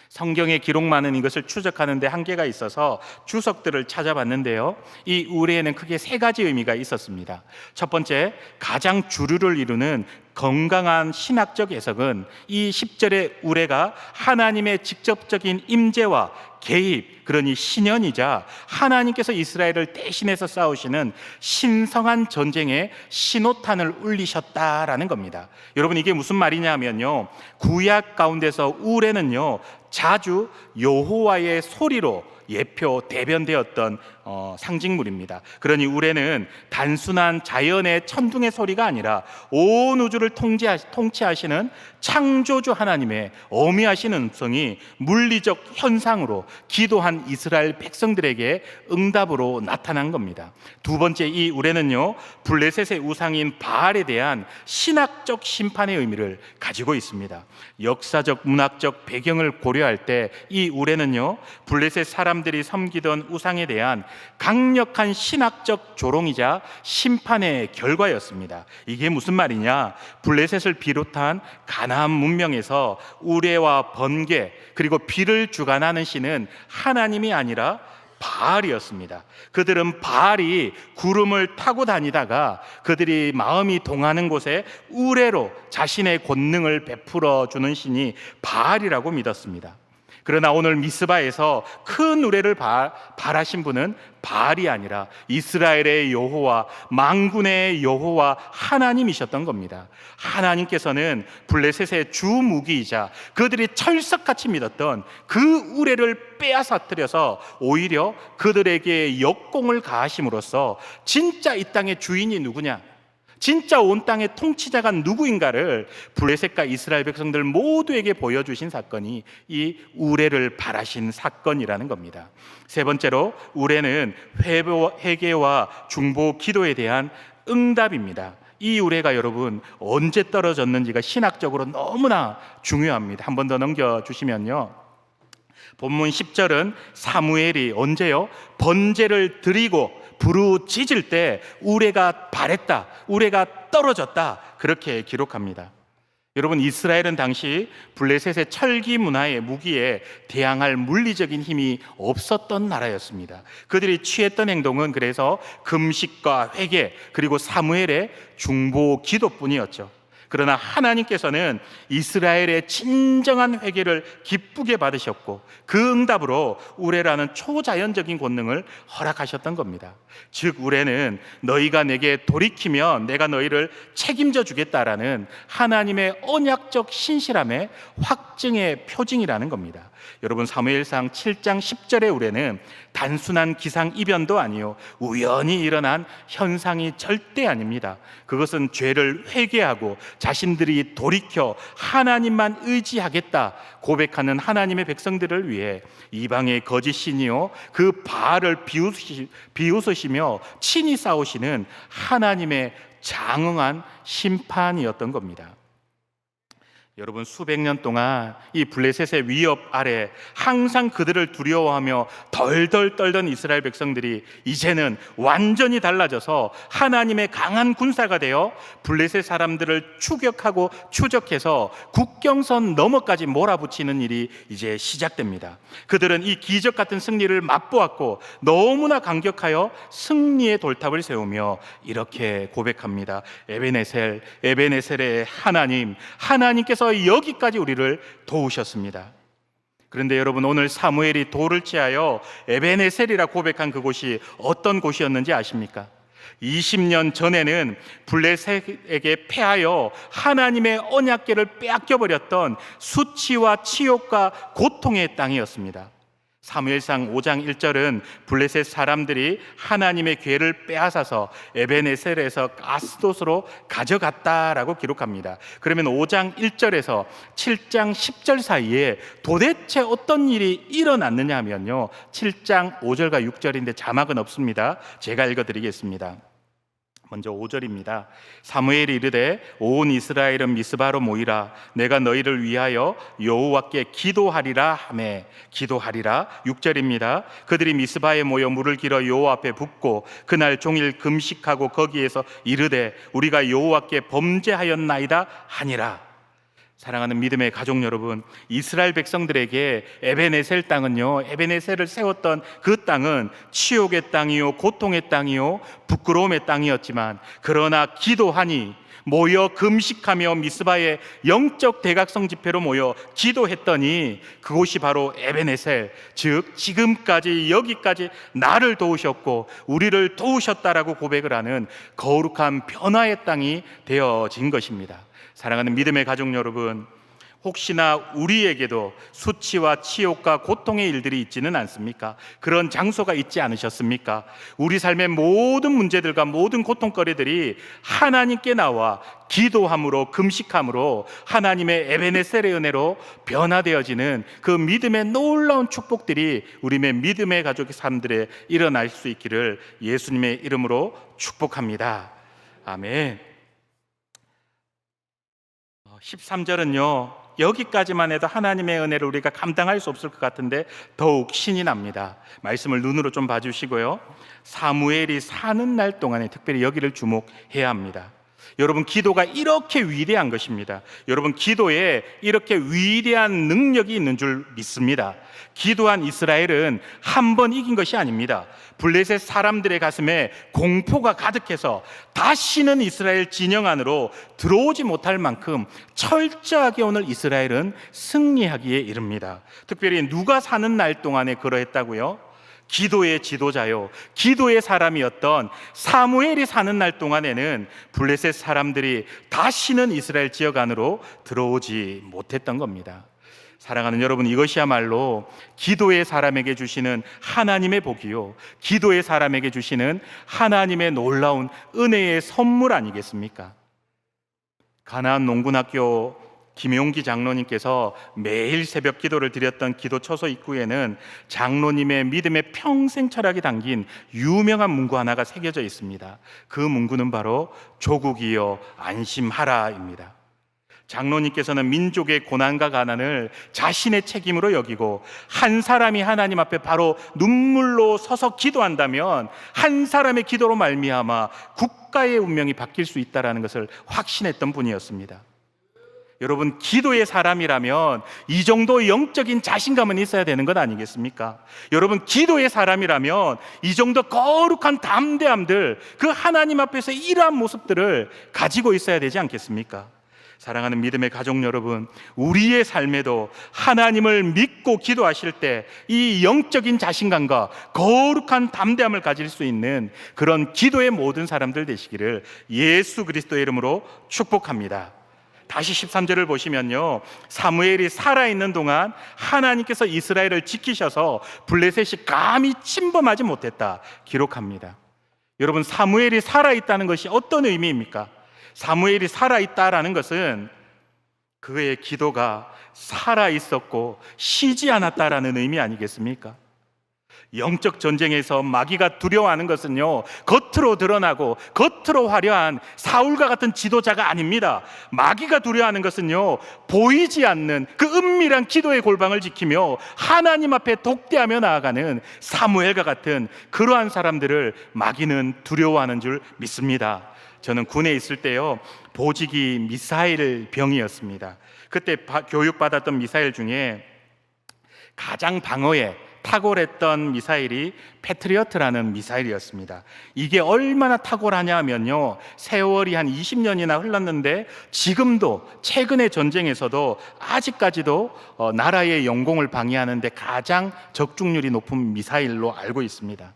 성경에 기록 많은 이것을 추적하는 데 한계가 있어서 주석들을 찾아봤는데요, 이 우레에는 크게 세 가지 의미가 있었습니다. 첫 번째, 가장 주류를 이루는 건강한 신학적 해석은 이 10절의 우레가 하나님의 직접적인 임재와 개입, 그러니 신현이자 하나님께서 이스라엘을 대신해서 싸우시는 신성한 전쟁의 신호탄을 울리셨다라는 겁니다. 여러분, 이게 무슨 말이냐면요, 구약 가운데서 우레는요 자주 여호와의 소리로 예표, 대변되었던 상징물입니다. 그러니 우레는 단순한 자연의 천둥의 소리가 아니라 온 우주를 통치하시는 창조주 하나님의 어미하신 음성이 물리적 현상으로 기도한 이스라엘 백성들에게 응답으로 나타난 겁니다. 두 번째, 이 우레는요, 블레셋의 우상인 바알에 대한 신학적 심판의 의미를 가지고 있습니다. 역사적, 문학적 배경을 고려할 때 이 우레는요, 블레셋 사람들이 섬기던 우상에 대한 강력한 신학적 조롱이자 심판의 결과였습니다. 이게 무슨 말이냐? 블레셋을 비롯한 가나안 문명에서 우레와 번개 그리고 비를 주관하는 신은 하나님이 아니라 바알이었습니다. 그들은 바알이 구름을 타고 다니다가 그들이 마음이 동하는 곳에 우레로 자신의 권능을 베풀어 주는 신이 바알이라고 믿었습니다. 그러나 오늘 미스바에서 큰 우레를 바라신 분은 바알이 아니라 이스라엘의 여호와, 만군의 여호와 하나님이셨던 겁니다. 하나님께서는 블레셋의 주 무기이자 그들이 철석같이 믿었던 그 우레를 빼앗아뜨려서 오히려 그들에게 역공을 가하심으로써 진짜 이 땅의 주인이 누구냐, 진짜 온 땅의 통치자가 누구인가를 블레셋과 이스라엘 백성들 모두에게 보여주신 사건이 이 우레를 바라신 사건이라는 겁니다. 세 번째로, 우레는 회개와 중보 기도에 대한 응답입니다. 이 우레가 여러분 언제 떨어졌는지가 신학적으로 너무나 중요합니다. 한 번 더 넘겨주시면요, 본문 10절은 사무엘이 언제요? 번제를 드리고 부르짖을 때 우레가 발했다, 우레가 떨어졌다, 그렇게 기록합니다. 여러분, 이스라엘은 당시 블레셋의 철기 문화의 무기에 대항할 물리적인 힘이 없었던 나라였습니다. 그들이 취했던 행동은 그래서 금식과 회개 그리고 사무엘의 중보 기도뿐이었죠. 그러나 하나님께서는 이스라엘의 진정한 회개를 기쁘게 받으셨고 그 응답으로 우레라는 초자연적인 권능을 허락하셨던 겁니다. 즉, 우레는 너희가 내게 돌이키면 내가 너희를 책임져 주겠다라는 하나님의 언약적 신실함의 확증의 표징이라는 겁니다. 여러분, 사무엘상 7장 10절의 우레는 단순한 기상이변도 아니요, 우연히 일어난 현상이 절대 아닙니다. 그것은 죄를 회개하고 자신들이 돌이켜 하나님만 의지하겠다 고백하는 하나님의 백성들을 위해 이방의 거짓 신이요, 그 바알을 비웃으시며 친히 싸우시는 하나님의 장응한 심판이었던 겁니다. 여러분, 수백 년 동안 이 블레셋의 위협 아래 항상 그들을 두려워하며 덜덜 떨던 이스라엘 백성들이 이제는 완전히 달라져서 하나님의 강한 군사가 되어 블레셋 사람들을 추격하고 추적해서 국경선 너머까지 몰아붙이는 일이 이제 시작됩니다. 그들은 이 기적 같은 승리를 맛보았고 너무나 감격하여 승리의 돌탑을 세우며 이렇게 고백합니다. 에베네셀의 하나님, 하나님께서 여기까지 우리를 도우셨습니다. 그런데 여러분, 오늘 사무엘이 돌을 취하여 에베네셀이라 고백한 그곳이 어떤 곳이었는지 아십니까? 20년 전에는 블레셋에게 패하여 하나님의 언약궤를 빼앗겨버렸던 수치와 치욕과 고통의 땅이었습니다. 사무엘상 5장 1절은 블레셋 사람들이 하나님의 궤를 빼앗아서 에베네셀에서 아스돗으로 가져갔다라고 기록합니다. 그러면 5장 1절에서 7장 10절 사이에 도대체 어떤 일이 일어났느냐 하면요, 7장 5절과 6절인데 자막은 없습니다. 제가 읽어드리겠습니다. 먼저 5절입니다. 사무엘이 이르되 온 이스라엘은 미스바로 모이라, 내가 너희를 위하여 여호와께 기도하리라 하매 기도하리라. 6절입니다. 그들이 미스바에 모여 물을 길어 여호와 앞에 붓고 그날 종일 금식하고 거기에서 이르되 우리가 여호와께 범죄하였나이다 하니라. 사랑하는 믿음의 가족 여러분, 이스라엘 백성들에게 에베네셀 땅은요, 에베네셀을 세웠던 그 땅은 치욕의 땅이요, 고통의 땅이요, 부끄러움의 땅이었지만, 그러나 기도하니 모여 금식하며 미스바의 영적 대각성 집회로 모여 기도했더니 그곳이 바로 에베네셀, 즉 지금까지 여기까지 나를 도우셨고 우리를 도우셨다라고 고백을 하는 거룩한 변화의 땅이 되어진 것입니다. 사랑하는 믿음의 가족 여러분, 혹시나 우리에게도 수치와 치욕과 고통의 일들이 있지는 않습니까? 그런 장소가 있지 않으셨습니까? 우리 삶의 모든 문제들과 모든 고통거리들이 하나님께 나와 기도함으로, 금식함으로 하나님의 에베네셀의 은혜로 변화되어지는 그 믿음의 놀라운 축복들이 우리 믿음의 가족의 삶들에 일어날 수 있기를 예수님의 이름으로 축복합니다. 아멘. 13절은요, 여기까지만 해도 하나님의 은혜를 우리가 감당할 수 없을 것 같은데 더욱 신이 납니다. 말씀을 눈으로 좀 봐주시고요. 사무엘이 사는 날 동안에 특별히 여기를 주목해야 합니다. 여러분, 기도가 이렇게 위대한 것입니다. 여러분, 기도에 이렇게 위대한 능력이 있는 줄 믿습니다. 기도한 이스라엘은 한 번 이긴 것이 아닙니다. 블레셋 사람들의 가슴에 공포가 가득해서 다시는 이스라엘 진영 안으로 들어오지 못할 만큼 철저하게 오늘 이스라엘은 승리하기에 이릅니다. 특별히 누가 사는 날 동안에 그러했다고요? 기도의 지도자요, 기도의 사람이었던 사무엘이 사는 날 동안에는 블레셋 사람들이 다시는 이스라엘 지역 안으로 들어오지 못했던 겁니다. 사랑하는 여러분, 이것이야말로 기도의 사람에게 주시는 하나님의 복이요, 기도의 사람에게 주시는 하나님의 놀라운 은혜의 선물 아니겠습니까? 가나안 농군학교 김용기 장로님께서 매일 새벽 기도를 드렸던 기도 처소 입구에는 장로님의 믿음의 평생 철학이 담긴 유명한 문구 하나가 새겨져 있습니다. 그 문구는 바로 조국이여 안심하라입니다. 장로님께서는 민족의 고난과 가난을 자신의 책임으로 여기고 한 사람이 하나님 앞에 바로 눈물로 서서 기도한다면 한 사람의 기도로 말미암아 국가의 운명이 바뀔 수 있다는 것을 확신했던 분이었습니다. 여러분, 기도의 사람이라면 이 정도 영적인 자신감은 있어야 되는 것 아니겠습니까? 여러분, 기도의 사람이라면 이 정도 거룩한 담대함들, 그 하나님 앞에서 이러한 모습들을 가지고 있어야 되지 않겠습니까? 사랑하는 믿음의 가족 여러분, 우리의 삶에도 하나님을 믿고 기도하실 때 이 영적인 자신감과 거룩한 담대함을 가질 수 있는 그런 기도의 모든 사람들 되시기를 예수 그리스도의 이름으로 축복합니다. 다시 13절을 보시면요, 사무엘이 살아있는 동안 하나님께서 이스라엘을 지키셔서 블레셋이 감히 침범하지 못했다 기록합니다. 여러분, 사무엘이 살아있다는 것이 어떤 의미입니까? 사무엘이 살아있다라는 것은 그의 기도가 살아있었고 쉬지 않았다라는 의미 아니겠습니까? 영적 전쟁에서 마귀가 두려워하는 것은요, 겉으로 드러나고 겉으로 화려한 사울과 같은 지도자가 아닙니다. 마귀가 두려워하는 것은요, 보이지 않는 그 은밀한 기도의 골방을 지키며 하나님 앞에 독대하며 나아가는 사무엘과 같은 그러한 사람들을 마귀는 두려워하는 줄 믿습니다. 저는 군에 있을 때요, 보직이 미사일 병이었습니다. 그때 교육받았던 미사일 중에 가장 방어에 탁월했던 미사일이 패트리어트라는 미사일이었습니다. 이게 얼마나 탁월하냐 하면요, 세월이 한 20년이나 흘렀는데 지금도 최근의 전쟁에서도 아직까지도 나라의 영공을 방해하는 데 가장 적중률이 높은 미사일로 알고 있습니다.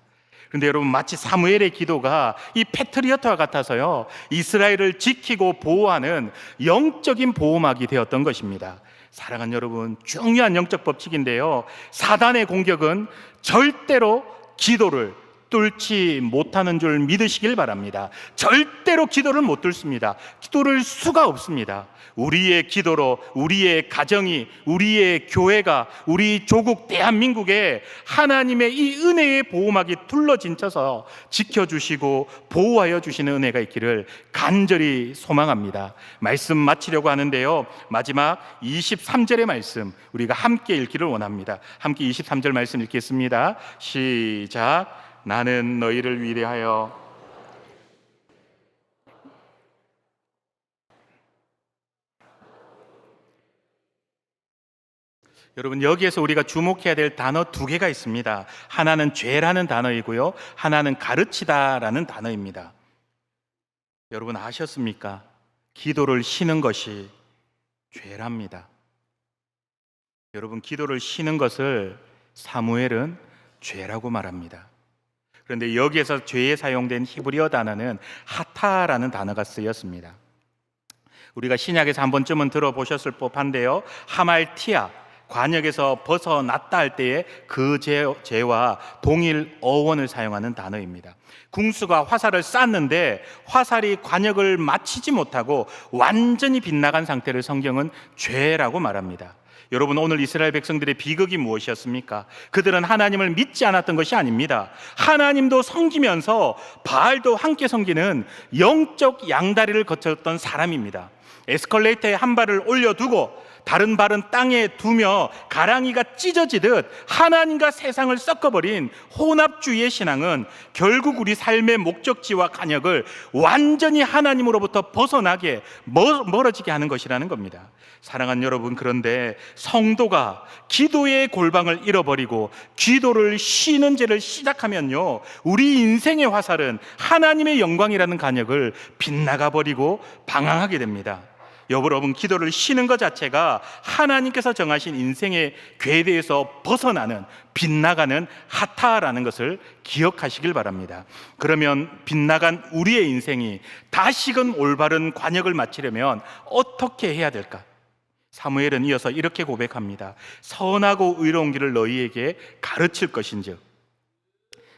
그런데 여러분, 마치 사무엘의 기도가 이 패트리어트와 같아서요, 이스라엘을 지키고 보호하는 영적인 보호막이 되었던 것입니다. 사랑하는 여러분, 중요한 영적 법칙인데요, 사단의 공격은 절대로 기도를 뚫지 못하는 줄 믿으시길 바랍니다. 절대로 기도를 못 뚫습니다. 뚫을 수가 없습니다. 우리의 기도로 우리의 가정이, 우리의 교회가, 우리 조국 대한민국에 하나님의 이 은혜의 보호막이 둘러진쳐서 지켜주시고 보호하여 주시는 은혜가 있기를 간절히 소망합니다. 말씀 마치려고 하는데요, 마지막 23절의 말씀 우리가 함께 읽기를 원합니다. 함께 23절 말씀 읽겠습니다. 시작. 나는 너희를 위하여 여러분, 여기에서 우리가 주목해야 될 단어 두 개가 있습니다. 하나는 죄라는 단어이고요, 하나는 가르치다라는 단어입니다. 여러분, 아셨습니까? 기도를 쉬는 것이 죄랍니다. 여러분, 기도를 쉬는 것을 사무엘은 죄라고 말합니다. 그런데 여기에서 죄에 사용된 히브리어 단어는 하타라는 단어가 쓰였습니다. 우리가 신약에서 한 번쯤은 들어보셨을 법한데요, 하말티아, 관역에서 벗어났다 할 때에 그 죄와 동일 어원을 사용하는 단어입니다. 궁수가 화살을 쐈는데 화살이 관역을 맞히지 못하고 완전히 빗나간 상태를 성경은 죄라고 말합니다. 여러분, 오늘 이스라엘 백성들의 비극이 무엇이었습니까? 그들은 하나님을 믿지 않았던 것이 아닙니다. 하나님도 섬기면서 바알도 함께 섬기는 영적 양다리를 거쳤던 사람입니다. 에스컬레이터에 한 발을 올려두고 다른 발은 땅에 두며 가랑이가 찢어지듯 하나님과 세상을 섞어버린 혼합주의의 신앙은 결국 우리 삶의 목적지와 간역을 완전히 하나님으로부터 벗어나게 멀어지게 하는 것이라는 겁니다. 사랑하는 여러분, 그런데 성도가 기도의 골방을 잃어버리고 기도를 쉬는 죄를 시작하면요, 우리 인생의 화살은 하나님의 영광이라는 간역을 빗나가 버리고 방황하게 됩니다. 여러분, 기도를 쉬는 것 자체가 하나님께서 정하신 인생의 궤도에서 벗어나는, 빗나가는 하타라는 것을 기억하시길 바랍니다. 그러면 빗나간 우리의 인생이 다시금 올바른 관역을 맞추려면 어떻게 해야 될까? 사무엘은 이어서 이렇게 고백합니다. 선하고 의로운 길을 너희에게 가르칠 것인즉.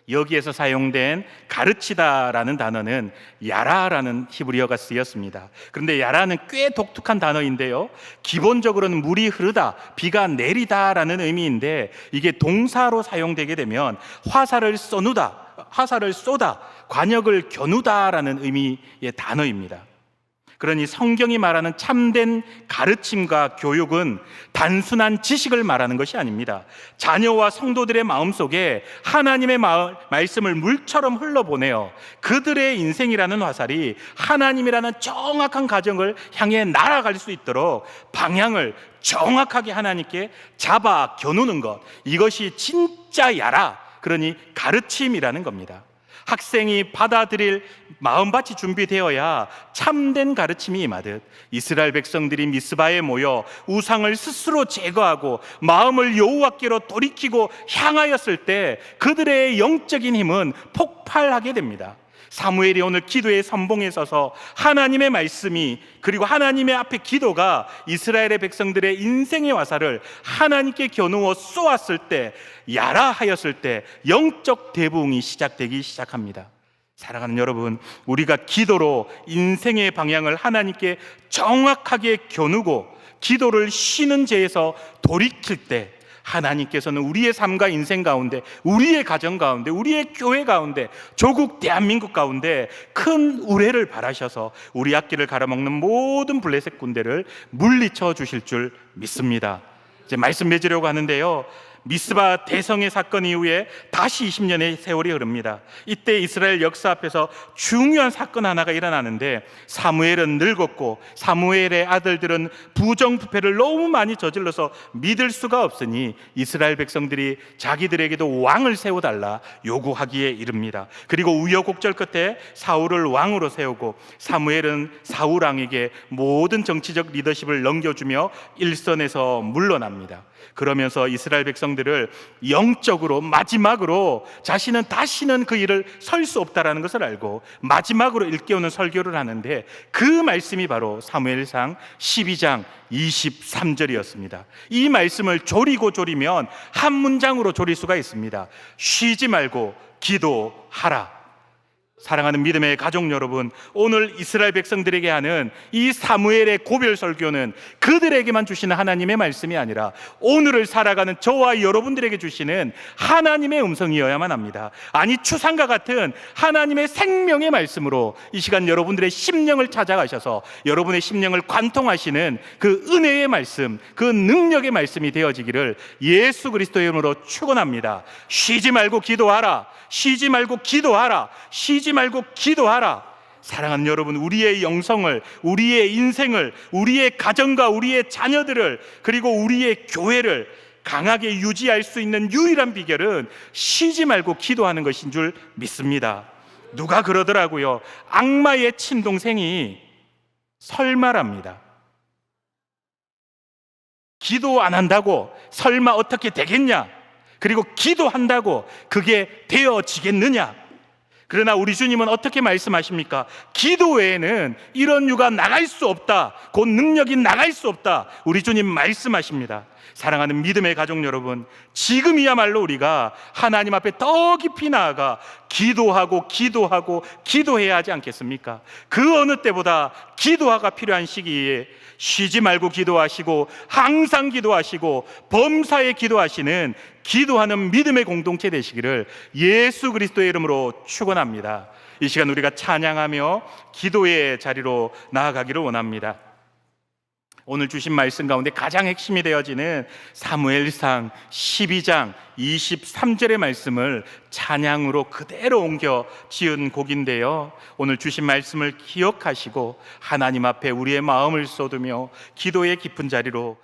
여기에서 사용된 가르치다라는 단어는 야라라는 히브리어가 쓰였습니다. 그런데 야라는 꽤 독특한 단어인데요, 기본적으로는 물이 흐르다, 비가 내리다라는 의미인데 이게 동사로 사용되게 되면 화살을 쏘다, 관역을 겨누다라는 의미의 단어입니다. 그러니 성경이 말하는 참된 가르침과 교육은 단순한 지식을 말하는 것이 아닙니다. 자녀와 성도들의 마음속에 하나님의 말씀을 물처럼 흘러보내어 그들의 인생이라는 화살이 하나님이라는 정확한 가정을 향해 날아갈 수 있도록 방향을 정확하게 하나님께 잡아 겨누는 것, 이것이 진짜 야라, 그러니 가르침이라는 겁니다. 학생이 받아들일 마음밭이 준비되어야 참된 가르침이 임하듯 이스라엘 백성들이 미스바에 모여 우상을 스스로 제거하고 마음을 여호와께로 돌이키고 향하였을 때 그들의 영적인 힘은 폭발하게 됩니다. 사무엘이 오늘 기도의 선봉에 서서 하나님의 말씀이, 그리고 하나님의 앞에 기도가 이스라엘의 백성들의 인생의 화살을 하나님께 겨누어 쏘았을 때, 야라 하였을 때 영적 대부흥이 시작되기 시작합니다. 사랑하는 여러분, 우리가 기도로 인생의 방향을 하나님께 정확하게 겨누고 기도를 쉬는 죄에서 돌이킬 때 하나님께서는 우리의 삶과 인생 가운데, 우리의 가정 가운데, 우리의 교회 가운데, 조국 대한민국 가운데 큰 우레를 바라셔서 우리 앞길을 가로막는 모든 블레셋 군대를 물리쳐 주실 줄 믿습니다. 이제 말씀 맺으려고 하는데요, 미스바 대성의 사건 이후에 다시 20년의 세월이 흐릅니다. 이때 이스라엘 역사 앞에서 중요한 사건 하나가 일어나는데, 사무엘은 늙었고 사무엘의 아들들은 부정부패를 너무 많이 저질러서 믿을 수가 없으니 이스라엘 백성들이 자기들에게도 왕을 세워달라 요구하기에 이릅니다. 그리고 우여곡절 끝에 사울을 왕으로 세우고 사무엘은 사울 왕에게 모든 정치적 리더십을 넘겨주며 일선에서 물러납니다. 그러면서 이스라엘 백성들을 영적으로 마지막으로 자신은 다시는 그 일을 설 수 없다라는 것을 알고 마지막으로 일깨우는 설교를 하는데, 그 말씀이 바로 사무엘상 12장 23절이었습니다. 이 말씀을 조리면 한 문장으로 조릴 수가 있습니다. 쉬지 말고 기도하라. 사랑하는 믿음의 가족 여러분, 오늘 이스라엘 백성들에게 하는 이 사무엘의 고별 설교는 그들에게만 주시는 하나님의 말씀이 아니라 오늘을 살아가는 저와 여러분들에게 주시는 하나님의 음성이어야만 합니다. 아니, 추상과 같은 하나님의 생명의 말씀으로 이 시간 여러분들의 심령을 찾아가셔서 여러분의 심령을 관통하시는 그 은혜의 말씀, 그 능력의 말씀이 되어지기를 예수 그리스도의 이름으로 축원합니다. 쉬지 말고 기도하라. 쉬지 말고 기도하라. 쉬지 말고 기도하라. 사랑하는 여러분, 우리의 영성을, 우리의 인생을, 우리의 가정과 우리의 자녀들을, 그리고 우리의 교회를 강하게 유지할 수 있는 유일한 비결은 쉬지 말고 기도하는 것인 줄 믿습니다. 누가 그러더라고요. 악마의 친동생이 설마랍니다. 기도 안 한다고 설마 어떻게 되겠냐? 그리고 기도한다고 그게 되어지겠느냐? 그러나 우리 주님은 어떻게 말씀하십니까? 기도 외에는 이런 유가 나갈 수 없다, 곧 능력이 나갈 수 없다, 우리 주님 말씀하십니다. 사랑하는 믿음의 가족 여러분, 지금이야말로 우리가 하나님 앞에 더 깊이 나아가 기도하고 기도해야 하지 않겠습니까? 그 어느 때보다 기도가 필요한 시기에 쉬지 말고 기도하시고 항상 기도하시고 범사에 기도하시는 기도하는 믿음의 공동체 되시기를 예수 그리스도의 이름으로 축원합니다. 이 시간 우리가 찬양하며 기도의 자리로 나아가기를 원합니다. 오늘 주신 말씀 가운데 가장 핵심이 되어지는 사무엘상 12장 23절의 말씀을 찬양으로 그대로 옮겨 지은 곡인데요, 오늘 주신 말씀을 기억하시고 하나님 앞에 우리의 마음을 쏟으며 기도의 깊은 자리로